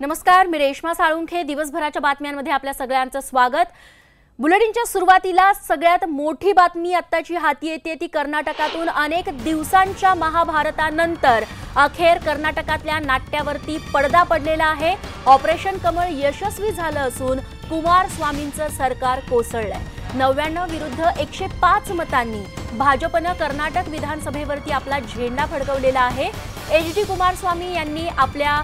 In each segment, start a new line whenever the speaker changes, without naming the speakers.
नमस्कार, मी रेश्मा साळुंखे. दिवसभराच्या बातम्यांमध्ये आपल्या सगळ्यांचं स्वागत. बुलेटिनच्या सुरुवातीला सगळ्यात मोठी बातमी आत्ताची हाती येते ती कर्नाटकातून. अनेक दिवसांच्या महाभारतानंतर अखेर कर्नाटकातल्या नाट्यावरती पडदा पडलेला आहे. ऑपरेशन कमळ यशस्वी झालं असून कुमारस्वामींचं सरकार कोसळलंय. 99 विरुद्ध 105 मतांनी भाजपनं कर्नाटक विधानसभेवरती आपला झेंडा फडकवलेला आहे. एच.डी. कुमारस्वामी यांनी आपल्या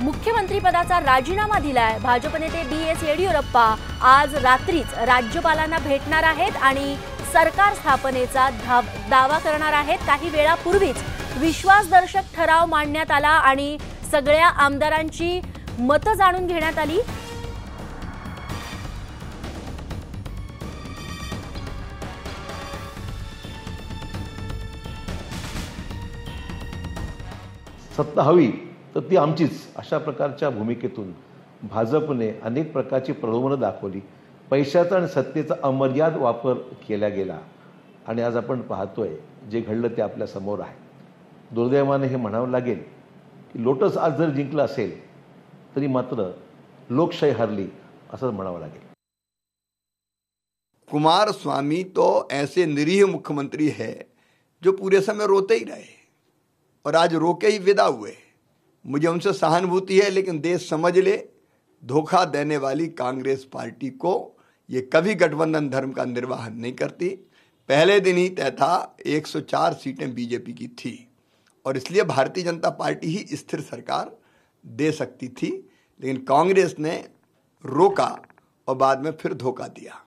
मुख्यमंत्रीपदाचा राजीनामा दिलाय. भाजप नेते बी.एस. येडियुरप्पा आज रात्रीच राज्यपालांना भेटणार आहेत आणि सरकार स्थापनेचा दावा करणार आहेत. काही वेळापूर्वीच विश्वासदर्शक ठराव मांडण्यात आला आणि सगळ्या आमदारांची मतं जाणून घेण्यात आली.
सत्ता हवी तर ती आमचीच अशा प्रकारच्या भूमिकेतून भाजपने अनेक प्रकारची प्रलोभनं दाखवली. पैशाचा आणि सत्तेचा अमर्याद वापर केला गेला आणि आज आपण पाहतोय जे घडलं ते आपल्या समोर आहे. दुर्दैवाने हे म्हणावं लागेल की लोटस आज जर जिंकलं असेल तरी मात्र लोकशाही हरली असं म्हणावं लागेल.
कुमारस्वामी तो ऐसे निरीह मुख्यमंत्री है जो पूरे समय रोते ही रहे और आज रोके ही विदा हुए. मुझे उनसे सहानुभूति है, लेकिन देश समझ ले धोखा देने वाली कांग्रेस पार्टी को ये कभी गठबंधन धर्म का निर्वाहन नहीं करती. पहले दिन ही तय था 104 सीटें बीजेपी की थी और इसलिए भारतीय जनता पार्टी ही स्थिर सरकार दे सकती थी, लेकिन कांग्रेस ने रोका और बाद में फिर धोखा दिया.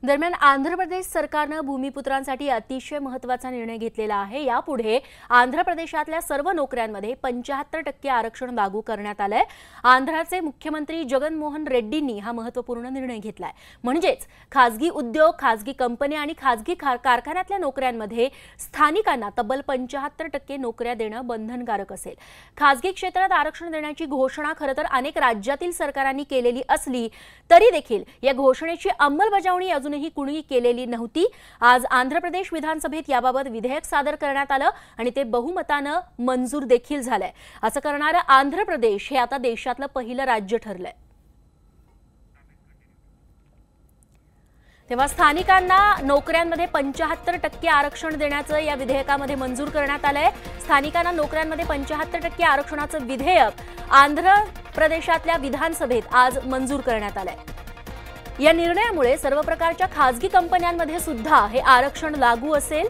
दरम्यान आंध्र प्रदेश सरकारनं भूमिपुत्रांसाठी अतिशय महत्त्वाचा निर्णय घेतलेला आहे. यापुढे आंध्र प्रदेशातल्या सर्व नोकऱ्यांमध्ये 75% आरक्षण लागू करण्यात आलंय. आंध्राचे मुख्यमंत्री जगन मोहन रेड्डींनी हा महत्त्वपूर्ण निर्णय घेतलाय. म्हणजेच खासगी उद्योग, खासगी कंपन्या आणि खासगी कारखान्यातल्या नोकऱ्यांमध्ये स्थानिकांना तब्बल 75% नोकऱ्या देणं बंधनकारक असेल. खासगी क्षेत्रात आरक्षण देण्याची घोषणा खरं तर अनेक राज्यातील सरकारांनी केलेली असली तरी देखील या घोषणेची अंमलबजावणी अजूनही कुणी केलेली नव्हती. आज आंध्र प्रदेश विधानसभेत याबाबत विधेयक सादर करण्यात आलं आणि ते बहुमतानं मंजूर देखील झालंय. असं करणारं आंध्र प्रदेश हे आता देशातलं पहिलं राज्य ठरलंय. तेव्हा स्थानिकांना नोकऱ्यांमध्ये 75% आरक्षण देण्याचं या विधेयकामध्ये मंजूर करण्यात आलंय. स्थानिकांना नोकऱ्यांमध्ये 75% आरक्षणाचं विधेयक आंध्र प्रदेशातल्या विधानसभेत आज मंजूर करण्यात आलंय. या निर्णयामुळे सर्व प्रकारच्या खासगी कंपन्यांमध्ये सुद्धा हे आरक्षण लागू असेल,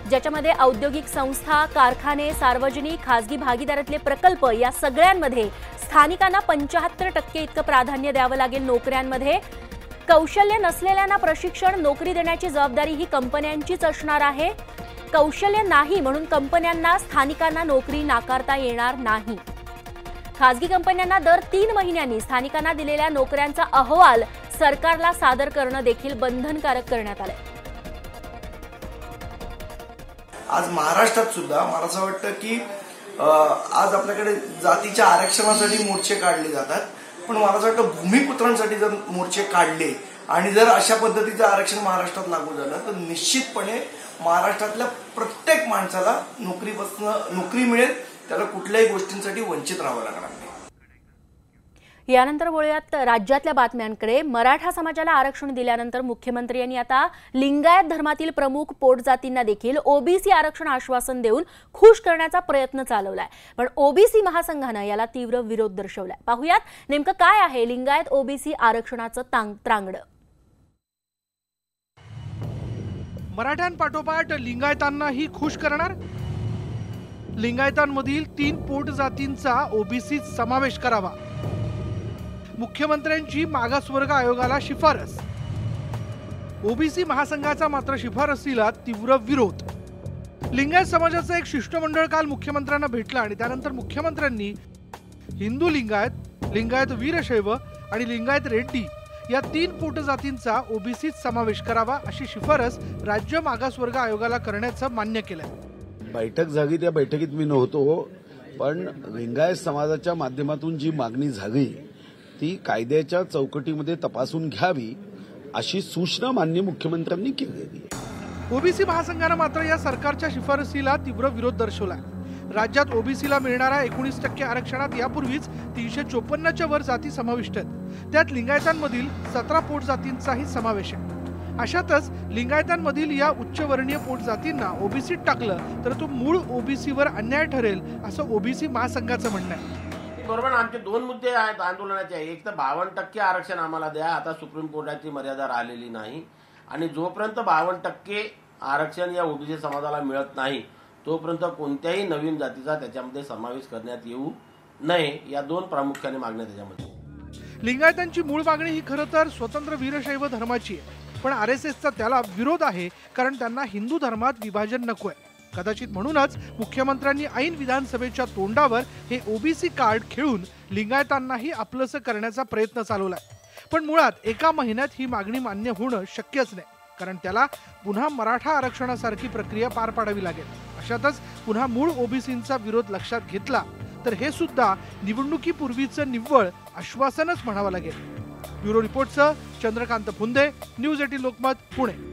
ज्याच्यामध्ये औद्योगिक संस्था, कारखाने, सार्वजनिक खासगी भागीदारीतले प्रकल्प या सगळ्यांमध्ये स्थानिकांना 75% इतकं प्राधान्य द्यावं लागेल. नोकऱ्यांमध्ये कौशल्य नसलेल्यांना प्रशिक्षण, नोकरी देण्याची जबाबदारी ही कंपन्यांचीच असणार आहे. कौशल्य नाही म्हणून कंपन्यांना स्थानिकांना नोकरी नाकारता येणार नाही. खासगी कंपन्यांना दर 3 महिन्यांनी स्थानिकांना दिलेल्या नोकऱ्यांचा अहवाल सरकारला सादर करणं देखील बंधनकारक करण्यात आलंय.
आज महाराष्ट्रात सुद्धा मला असं वाटतं की आज आपल्याकडे जातीच्या आरक्षणासाठी मोर्चे काढले जातात, पण मला असं वाटतं भूमिपुत्रांसाठी जर मोर्चे काढले आणि जर अशा पद्धतीचं आरक्षण महाराष्ट्रात लागू झालं तर निश्चितपणे महाराष्ट्रातल्या प्रत्येक माणसाला नोकरी मिळेल. त्याला कुठल्याही गोष्टींसाठी वंचित राहावं लागणार नाही.
यानंतर वळूयात राज्यातल्या बातम्यांकडे. मराठा समाजाला आरक्षण दिल्यानंतर मुख्यमंत्री यांनी आता लिंगायत धर्मातील प्रमुख पोटजातींना देखील ओबीसी आरक्षण आश्वासन देऊन खुश करण्याचा प्रयत्न चालवलाय. पण ओबीसी महासंघानं याला तीव्र विरोध दर्शवलाय. पाहुयात नेमकं काय आहे लिंगायत ओबीसी आरक्षणाचं त्रांगडं.
मराठ्यांपाठोपाठ लिंगायतांनाही खुश करणार. लिंगायतांमधील 3 पोट जातींचा ओबीसीत समावेश करावा. मुख्यमंत्र्यांची मागासवर्ग आयोगाला शिफारस. ओबीसी महासंघाचा मात्र शिफारसीला तीव्र विरोध. लिंगायत समाजाचं एक शिष्टमंडळ काल मुख्यमंत्र्यांना भेटलं आणि त्यानंतर मुख्यमंत्र्यांनी हिंदू लिंगायत, लिंगायत वीरशैव आणि लिंगायत रेड्डी या 3 पोट जातींचा ओबीसीत समावेश करावा अशी शिफारस राज्य मागासवर्ग आयोगाला करण्याचं मान्य केलंय.
बैठक झाली, त्या बैठकीत मी नव्हतो, पण लिंगायत समाजाच्या माध्यमातून जी मागणी झाली ती कायद्याच्या चौकटीमध्ये तपासून घ्यावी अशी सूचना माननीय मुख्यमंत्र्यांनी केलेली आहे.
ओबीसी महासंघानं मात्र या सरकारच्या शिफारसीला तीव्र विरोध दर्शवलाय. राज्यात ओबीसीला मिळणाऱ्या 19% आरक्षणात यापूर्वीच 354च्या वर जाती समाविष्ट आहेत। त्यात लिंगायतांमधील 17 पोट जातींचाही समावेश आहे। अशातच लिंगायतांमधील या उच्चवर्णीय पोट जातींना ओबीसीत टाकलं तर तो मूळ ओबीसीवर अन्याय ठरेल असं ओबीसी महासंघाचं म्हणणं आहे।
बरोबर, आमचे दोन मुद्दे आहेत आंदोलनाचे। एक तर 52% आरक्षण आम्हाला द्या, आता सुप्रीम कोर्टाची मर्यादा राहिलेली नाही, आणि जोपर्यंत 52% आरक्षण या ओबीसी समाजाला मिळत नाही तोपर्यंत कोणत्याही नवीन जातीचा त्याच्यामध्ये समावेश करण्यात येऊ नये, या दोन प्रामुख्याने मागण्या त्याच्यामध्ये।
लिंगायतांची मूळ मागणी ही खरं तर स्वतंत्र वीरशैव धर्माची आहे, पण आरएसएसचा त्याला विरोध आहे, कारण त्यांना हिंदू धर्मात विभाजन नकोय। कदाचित म्हणूनच मुख्यमंत्र्यांनी ऐन विधानसभेच्या तोंडावर हे ओबीसी कार्ड खेळून लिंगायतांनाही आपलंसं करण्याचा प्रयत्न चालवलाय। पण मुळात एका महिन्यात ही मागणी मान्य होणं शक्यच नाही, कारण त्याला पुन्हा मराठा आरक्षणासारखी प्रक्रिया पार पाडावी लागेल। अशातच पुन्हा मूळ ओबीसींचा विरोध लक्षात घेतला तर हे सुद्धा निवडणुकीपूर्वीचं निव्वळ आश्वासनच म्हणावं लागेल। ब्युरो रिपोर्टचं चंद्रकांत फुंदे, न्यूज 18 लोकमत, पुणे।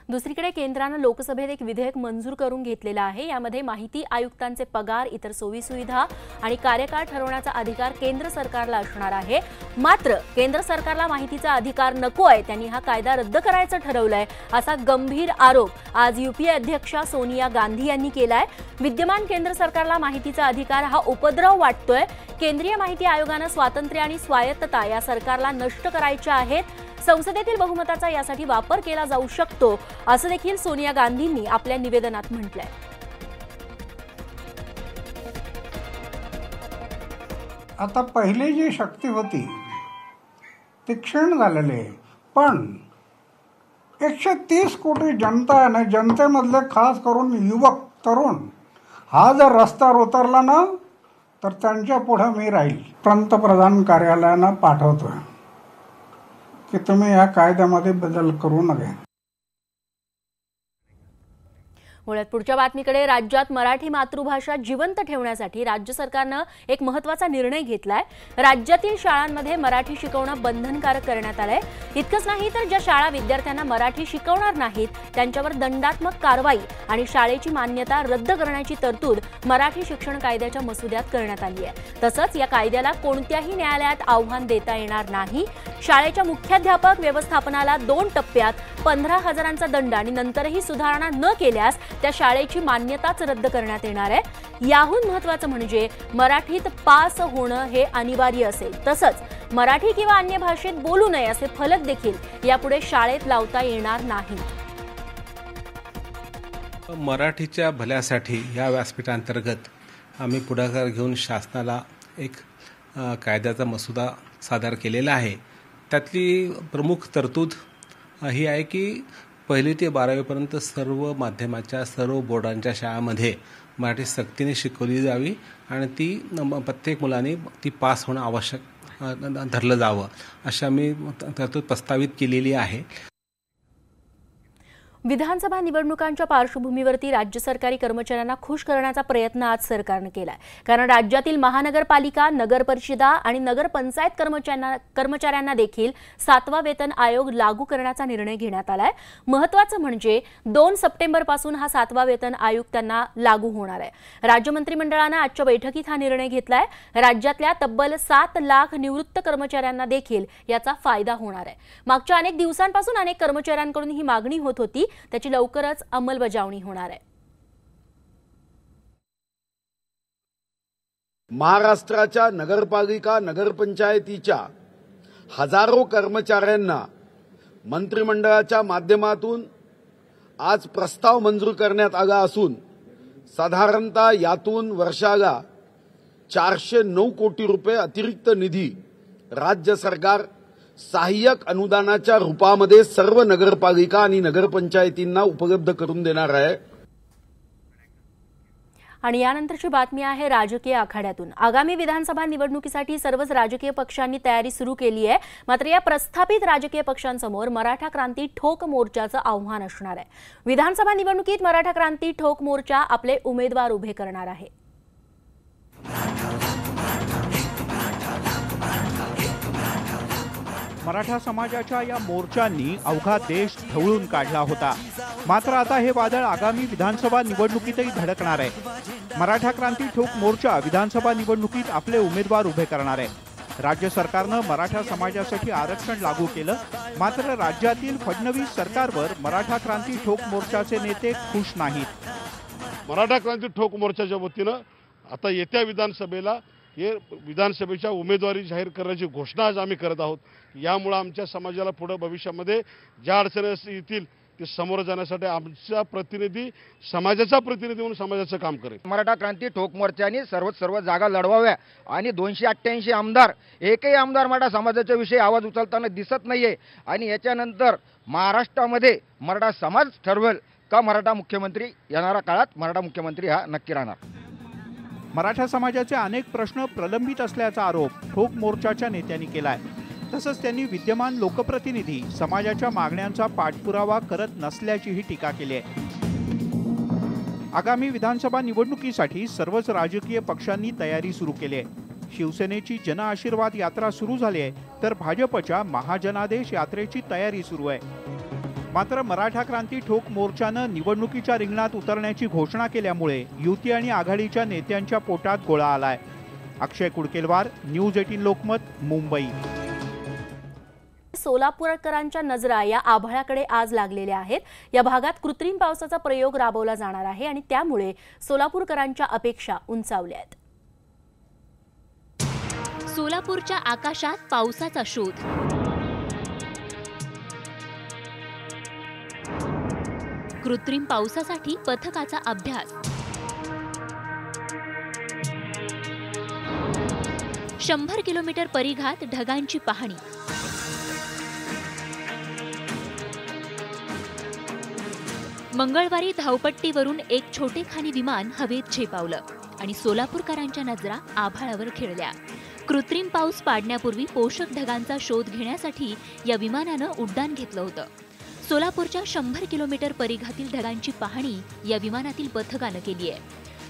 दुसरीकडे केंद्रानं लोकसभेत एक विधेयक मंजूर करून घेतलेलं आहे। यामध्ये माहिती आयुक्तांचे पगार, इतर सोयीसुविधा आणि कार्यकाळ ठरवण्याचा अधिकार केंद्र सरकारला असणार आहे। मात्र केंद्र सरकारला माहितीचा अधिकार नकोय, त्यांनी हा कायदा रद्द करायचं ठरवलंय, असा गंभीर आरोप आज यूपीए अध्यक्षा सोनिया गांधी यांनी केलाय। विद्यमान केंद्र सरकारला माहितीचा अधिकार हा उपद्रव वाटतोय। केंद्रीय माहिती आयोगानं स्वातंत्र्य आणि स्वायत्तता या सरकारला नष्ट करायच्या आहेत। संसदेतील बहुमताचा यासाठी वापर केला जाऊ शकतो, असं देखील सोनिया गांधींनी आपल्या निवेदनात म्हटलंय।
आता पहिली जी शक्ती होती ती क्षीण झालेली आहे, पण 130 कोटी जनता आहे ना, जनतेमधले खास करून युवक तरुण हा जर रस्त्यावर उतरला ना तर त्यांच्या पुढे मी राहील। पंतप्रधान कार्यालयानं पाठवतोय की तुम्ही या कायद्यामध्ये बदल करू नका।
मुळात पुढच्या बातमीकडे, राज्यात मराठी मातृभाषा जिवंत ठेवण्यासाठी राज्य सरकारनं एक महत्त्वाचा निर्णय घेतलाय। राज्यातील शाळांमध्ये मराठी शिकवणं बंधनकारक करण्यात आलंय। इतकंच नाही तर ज्या शाळा विद्यार्थ्यांना मराठी शिकवणार नाहीत त्यांच्यावर दंडात्मक कारवाई आणि शाळेची मान्यता रद्द करण्याची तरतूद मराठी शिक्षण कायद्याच्या मसुद्यात करण्यात आली आहे। तसंच या कायद्याला कोणत्याही न्यायालयात आव्हान देता येणार नाही। शाळेच्या मुख्याध्यापक व्यवस्थापनाला 2 टप्प्यात 15,000चा दंड आणि नंतरही सुधारणा न केल्यास त्या शाळेची मान्यताच रद्द करण्यात येणार आहे। याहून महत्त्वाचं म्हणजे मराठीत पास होणं हे अनिवार्य असेल। तसंच मराठी किंवा अन्य भाषेत बोलू नये असे फलक देखील यापुढे शाळेत लावता येणार नाही।
मराठीच्या भल्यासाठी या व्यासपीठांतर्गत आम्ही पुढाकार घेऊन शासनाला एक कायद्याचा मसुदा सादर केलेला आहे। त्यातली प्रमुख तरतूद ही आहे की 1ली ते 12वीपर्यंत सर्व माध्यमाच्या सर्व बोर्डांच्या शाळांमध्ये मराठी सक्तीने शिकवली जावी आणि ती प्रत्येक मुलाने ती पास होणं आवश्यक धरलं जावं, अशी आम्ही तरतूद प्रस्तावित केलेली आहे।
विधानसभा निवडणुकांच्या पार्श्वभूमीवरती राज्य सरकारी कर्मचाऱ्यांना खुश करण्याचा प्रयत्न आज सरकारने केलाय, कारण राज्यातील महानगरपालिका, नगरपरिषदा आणि नगरपंचायत कर्मचाऱ्यांना देखील 7वा वेतन आयोग लागू करण्याचा निर्णय घेण्यात आलाय। महत्त्वाचं म्हणजे 2 सप्टेंबरपासून हा 7वा वेतन आयोग त्यांना लागू होणार आहे। राज्य मंत्रिमंडळानं आजच्या बैठकीत हा निर्णय घेतलाय। राज्यातल्या तब्बल 7 लाख निवृत्त कर्मचाऱ्यांना देखील याचा फायदा होणार आहे। मागच्या अनेक दिवसांपासून अनेक कर्मचाऱ्यांकडून ही मागणी होत होती, त्याची लवकरच अंमलबजावणी होणार आहे।
महाराष्ट्राच्या नगरपालिका, नगरपंचायतीच्या हजारो कर्मचाऱ्यांना मंत्रिमंडळाच्या माध्यमातून आज प्रस्ताव मंजूर करण्यात आला असून साधारणतः यातून वर्षाला 409 कोटी रुपये अतिरिक्त निधी राज्य सरकार सहाय्यक अनुदानाच्या रूपामध्ये सर्व नगरपालिका आणि नगरपंचायतींना उपलब्ध करून देणार आहे।
आणि यानंतरची बातमी आहे राजकीय आखाड्यातून। आगामी विधानसभा निवडणुकीसाठी सर्वच राजकीय पक्षांनी तयारी सुरू केली आहे। मात्र या प्रस्थापित राजकीय पक्षांसमोर मराठा क्रांती ठोक मोर्चाचं आव्हान असणार आहे। विधानसभा निवडणुकीत मराठा क्रांती ठोक मोर्चा आपले उमेदवार उभे करणार आहे।
मराठा समाजाच्या या मोर्चांनी अवघा देश ढवळून काढला होता. मात्र आता हे वादळ आगामी विधानसभा निवडणुकीतही धडकणार आहे. मराठा क्रांती ठोक मोर्चा विधानसभा निवडणुकीत आपले उमेदवार उभे करणार आहे. राज्य सरकारनं मराठा समाजासाठी आरक्षण लागू केलं, मात्र राज्यातील फडणवीस सरकारवर मराठा क्रांती ठोक मोर्चाचे नेते खुश नाहीत.
मराठा क्रांती ठोक मोर्चाच्या वतीनं आता येत्या विधानसभेला हे विधानसभेच्या उमेदवारी जाहीर करण्याची घोषणा आज आम्ही करत आहोत. यामुळे आमच्या समाजाला पुढे भविष्यामध्ये ज्या अडचणी येतील ते समोर जाण्यासाठी आमचा प्रतिनिधी समाजाचा प्रतिनिधी म्हणून समाजाचं काम करेल.
मराठा क्रांती ठोक मोर्चाने सर्व जागा लढवाव्या आणि 288 आमदार, एकही आमदार मराठा समाजाच्या विषयी आवाज उचलताना दिसत नाहीये. आणि याच्यानंतर महाराष्ट्रामध्ये मराठा समाज ठरवेल का मराठा मुख्यमंत्री. येणाऱ्या काळात मराठा मुख्यमंत्री हा नक्की राहणार.
मराठा समाजाचे अनेक प्रश्न प्रलंबित असल्याचा आरोप ठोक मोर्चाच्या नेत्यांनी केलाय. तसंच त्यांनी विद्यमान लोकप्रतिनिधी समाजाच्या मागण्यांचा पाठपुरावा करत नसल्याचीही टीका केली आहे. आगामी विधानसभा निवडणुकीसाठी सर्वच राजकीय पक्षांनी तयारी सुरू केली आहे. शिवसेनेची जन आशीर्वाद यात्रा सुरू झाली आहे, तर भाजपच्या महाजनादेश यात्रेची तयारी सुरू आहे. मात्र मराठा क्रांती ठोक मोर्चानं निवडणुकीच्या रिंगणात उतरण्याची घोषणा केल्यामुळे युती आणि आघाडीच्या नेत्यांच्या पोटात गोळा आलाय. अक्षय कुडकेलवार, न्यूज 18 लोकमत, मुंबई.
सोलापूरकरांच्या नजरा या आभाळाकडे आज लागलेल्या आहेत. या भागात कृत्रिम पावसाचा प्रयोग राबवला जाणार आहे आणि त्यामुळे सोलापूरकरांच्या अपेक्षा उंचावल्या आहेत.
सोलापूरच्या आकाशात पावसाचा शोध. कृत्रिम पावसासाठी पथकाचा अभ्यास. 100 किलोमीटर परिघात ढगांची पाहणी. मंगळवारी धावपट्टीवरून एक छोटेखानी विमान हवेत झेपावलं आणि सोलापूरकरांच्या नजरा आभाळावर खिळल्या. कृत्रिम पाऊस पाडण्यापूर्वी पोषक ढगांचा शोध घेण्यासाठी या विमानानं उड्डाण घेतलं होतं. सोलापूरच्या 100 किलोमीटर परिघातील ढगांची पाहणी या विमानातील पथकानं केली आहे.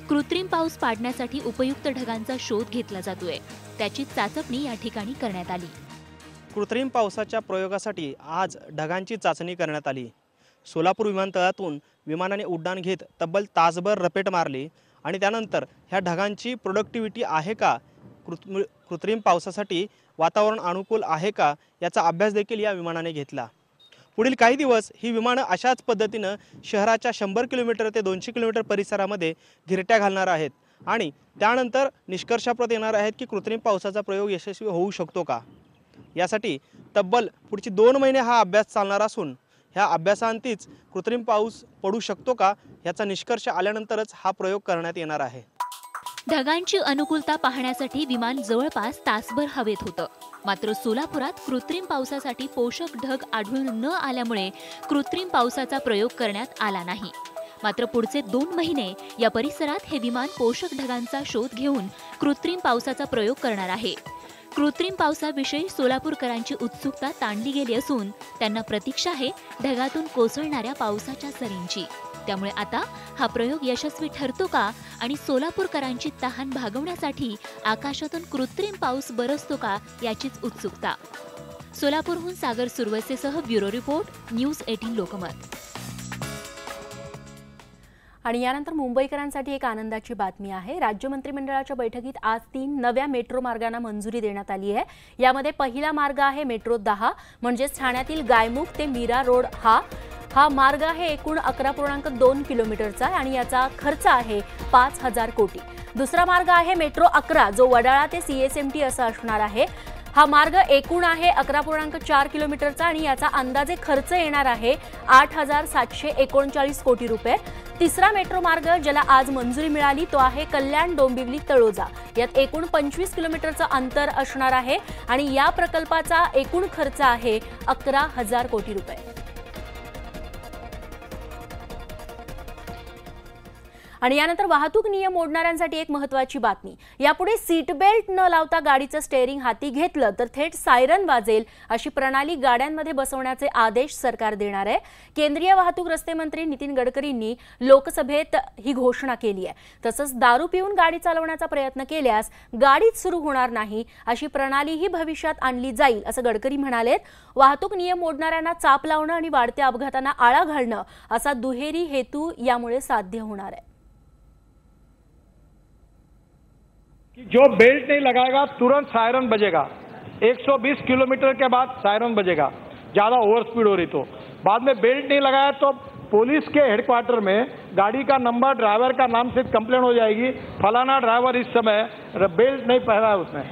कृत्रिम पाऊस पाडण्यासाठी उपयुक्त ढगांचा शोध घेतला जातोय, त्याची चाचपणी या ठिकाणी करण्यात आली.
कृत्रिम पावसाच्या प्रयोगासाठी आज ढगांची चाचणी करण्यात आली. सोलापूर विमानतळातून विमानाने उड्डाण घेत तब्बल तासभर रपेट मारली आणि त्यानंतर ह्या ढगांची प्रोडक्टिव्हिटी आहे का, कृत्रिम पावसासाठी वातावरण अनुकूल आहे का याचा अभ्यास देखील या विमानाने घेतला. पुढील काही दिवस ही विमानं अशाच पद्धतीनं शहराच्या 100 किलोमीटर ते 200 किलोमीटर परिसरामध्ये घिरट्या घालणार आहेत आणि त्यानंतर निष्कर्षाप्रत येणार आहेत की कृत्रिम पावसाचा प्रयोग यशस्वी होऊ शकतो का. यासाठी तब्बल पुढची 2 महिने हा अभ्यास चालणार असून ह्या अभ्यासांतीच कृत्रिम पाऊस पडू शकतो का याचा निष्कर्ष आल्यानंतरच हा प्रयोग करण्यात येणार आहे.
ढगांची अनुकूलता पाहण्यासाठी विमान जवळपास तासभर हवेत होतं. मात्र सोलापुरात कृत्रिम पावसासाठी पोषक ढग आढळून न आल्यामुळे कृत्रिम पावसाचा प्रयोग करण्यात आला नाही. मात्र पुढचे 2 महिने या परिसरात हे विमान पोषक ढगांचा शोध घेऊन कृत्रिम पावसाचा प्रयोग करणार आहे. कृत्रिम पावसाविषयी सोलापूरकरांची उत्सुकता ताणली गेली असून त्यांना प्रतीक्षा आहे ढगातून कोसळणाऱ्या पावसाच्या सरींची. त्यामुळे आता हा प्रयोग यशस्वी ठरतो का आणि सोलापूरकरांची तहान भागवण्यासाठी आकाशातून कृत्रिम पाऊस बरसतो का याचीच उत्सुकता. सोलापूरहून सागर सुरवसेसह ब्युरो रिपोर्ट, न्यूज 18 लोकमत.
आणि यानंतर मुंबईकरांसाठी एक आनंदाची बातमी आहे. राज्य मंत्रिमंडळाच्या बैठकीत आज 3 नव्या मेट्रो मार्गांना मंजुरी देण्यात आली आहे. यामध्ये पहिला मार्ग आहे मेट्रो 10 म्हणजेच ठाण्यातील गायमुख ते मीरा रोड हा मार्ग आहे एकूण 11.2 किलोमीटरचा आणि याचा खर्च आहे 5,000 कोटी. दुसरा मार्ग आहे मेट्रो 11 जो वडाळा ते CSMT असा असणार आहे. हा मार्ग एकूण आहे 11.4 किलोमीटरचा आणि याचा अंदाजे खर्च येणार आहे 8,739 कोटी रुपये. तिसरा मेट्रो मार्ग ज्याला आज मंजुरी मिळाली तो आहे कल्याण डोंबिवली तळोजा. यात एकूण 25 किलोमीटरचं अंतर असणार आहे आणि या प्रकल्पाचा एकूण खर्च आहे 11,000 कोटी रुपये. आणि यानंतर वाहतूक नियम मोडणाऱ्यांसाठी एक महत्त्वाची बातमी. यापुढे सीट बेल्ट न लावता गाडीचं स्टेअरिंग हाती घेतलं तर थेट सायरन वाजेल अशी प्रणाली गाड्यांमध्ये बसवण्याचे आदेश सरकार देणार आहे. केंद्रीय वाहतूक रस्ते मंत्री नितीन गडकरींनी लोकसभेत ही घोषणा केली आहे. तसंच दारू पिऊन गाडी चालवण्याचा प्रयत्न केल्यास गाडीच सुरू होणार नाही अशी प्रणालीही भविष्यात आणली जाईल असं गडकरी म्हणालेत. वाहतूक नियम मोडणाऱ्यांना चाप लावणं आणि वाढत्या अपघातांना आळा घालणं असा दुहेरी हेतू यामुळे साध्य होणार है.
जो बेल्ट नहीं लगाएगा तुरंत सायरन बजेगा. 120 किलोमीटर के बाद सायरन बजेगा ज्यादा ओवर स्पीड हो रही तो. बाद में बेल्ट नहीं लगाया तो पुलिस के हेडक्वार्टर में गाड़ी का नंबर, ड्राइवर का नाम से कंप्लेंट हो जाएगी, फलाना ड्राइवर इस समय बेल्ट नहीं पहना है उसने,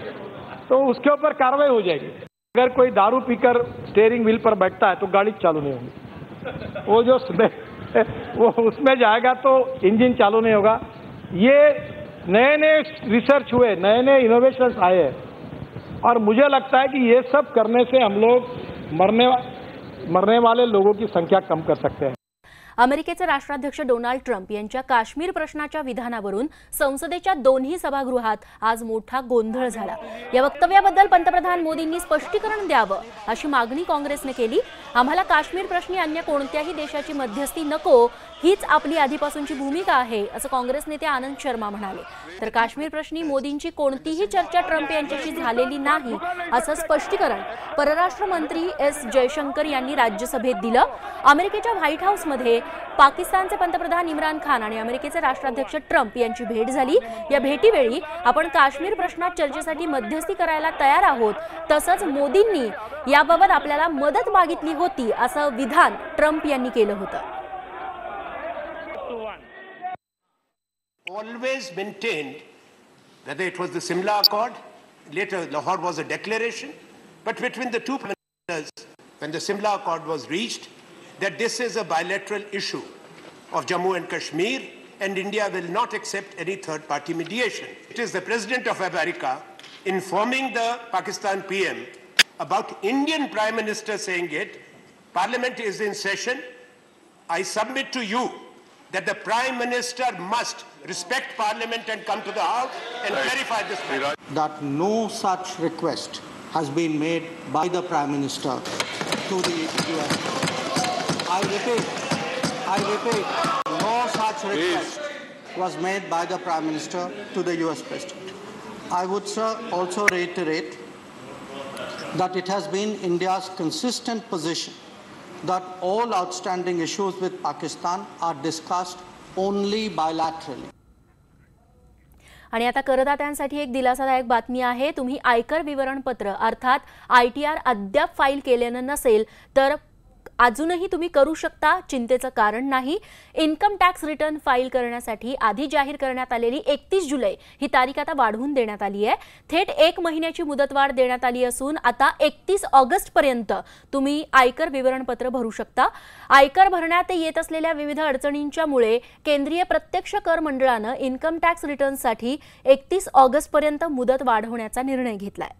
तो उसके ऊपर कार्रवाई हो जाएगी. अगर कोई दारू पीकर स्टीयरिंग व्हील पर बैठता है तो गाड़ी चालू नहीं होगी. वो जो वो उसमें जाएगा तो इंजन चालू नहीं होगा. ये नए नए रिसर्च हुए, नए नए इनोवेशंस आए हैं और मुझे लगता है कि ये सब करने से हम लोग मरने वाले लोगों की संख्या कम कर सकते हैं.
अमेरिकेचे राष्ट्राध्यक्ष डोनाल्ड ट्रम्प यांच्या काश्मीर प्रश्नाच्या विधानावरून संसदेच्या दोन्ही सभागृहात आज मोठा गोंधळ झाला. या वक्तव्याबद्दल पंतप्रधान मोदींनी स्पष्टीकरण द्यावं अशी मागणी काँग्रेसने केली. आम्हाला काश्मीर प्रश्नी अन्य कोणत्याही देशाची मध्यस्थी नको, हीच आपली आधीपासूनची भूमिका आहे असं काँग्रेस नेते आनंद शर्मा म्हणाले. तर काश्मीर प्रश्नी मोदींची कोणतीही चर्चा ट्रम्प यांच्याशी झालेली नाही असं स्पष्टीकरण परराष्ट्र मंत्री एस जयशंकर यांनी राज्यसभेत दिलं. अमेरिकेच्या व्हाईट हाऊसमध्ये पाकिस्तानचे पंतप्रधान इम्रान खान आणि अमेरिकेचे राष्ट्राध्यक्ष ट्रम्प यांची भेट झाली. या भेटीवेळी आपण काश्मीर प्रश्नात चर्चेसाठी मध्यस्थी करायला तयार आहोत, तसंच मोदींनी याबाबत आपल्याला मदत मागितली होती असं विधान ट्रम्प यांनी केलं होतं.
Always maintained whether it was the Simla Accord, later Lahore was a declaration, but between the two ministers, when the Simla Accord was reached, that this is a bilateral issue of Jammu and Kashmir, and India will not accept any third-party mediation. It is the President of America informing the Pakistan PM about Indian Prime Minister saying it. Parliament is in session. I submit to you that the Prime Minister must respect Parliament and come to the House and clarify this matter.
That no such request has been made by the Prime Minister to the US. I repeat, no such request was made by the Prime Minister to the US President. I would, sir, also reiterate that it has been India's consistent position that all outstanding issues with Pakistan are discussed only bilaterally.
आणि आता करदात्यांसाठी एक दिलासादायक बातमी आहे. तुम्ही आयकर विवरणपत्र अर्थात ITR अद्याप फाईल केलेलं नसेल तर अजूनही तुम्ही करू शकता. चिंतेचं कारण नाही. इन्कम टॅक्स रिटर्न फाईल करण्यासाठी आधी जाहीर करण्यात आलेली 31 जुलै ही तारीख आता वाढवून देण्यात आली आहे. थेट 1 महिन्याची मुदतवाढ देण्यात आली असून आता 31 ऑगस्टपर्यंत तुम्ही आयकर विवरणपत्र भरू शकता. आयकर भरण्यात येत असलेल्या विविध अडचणींच्यामुळे केंद्रीय प्रत्यक्ष कर मंडळानं इन्कम टॅक्स रिटर्नसाठी 31 ऑगस्टपर्यंत मुदत वाढवण्याचा निर्णय घेतलाय.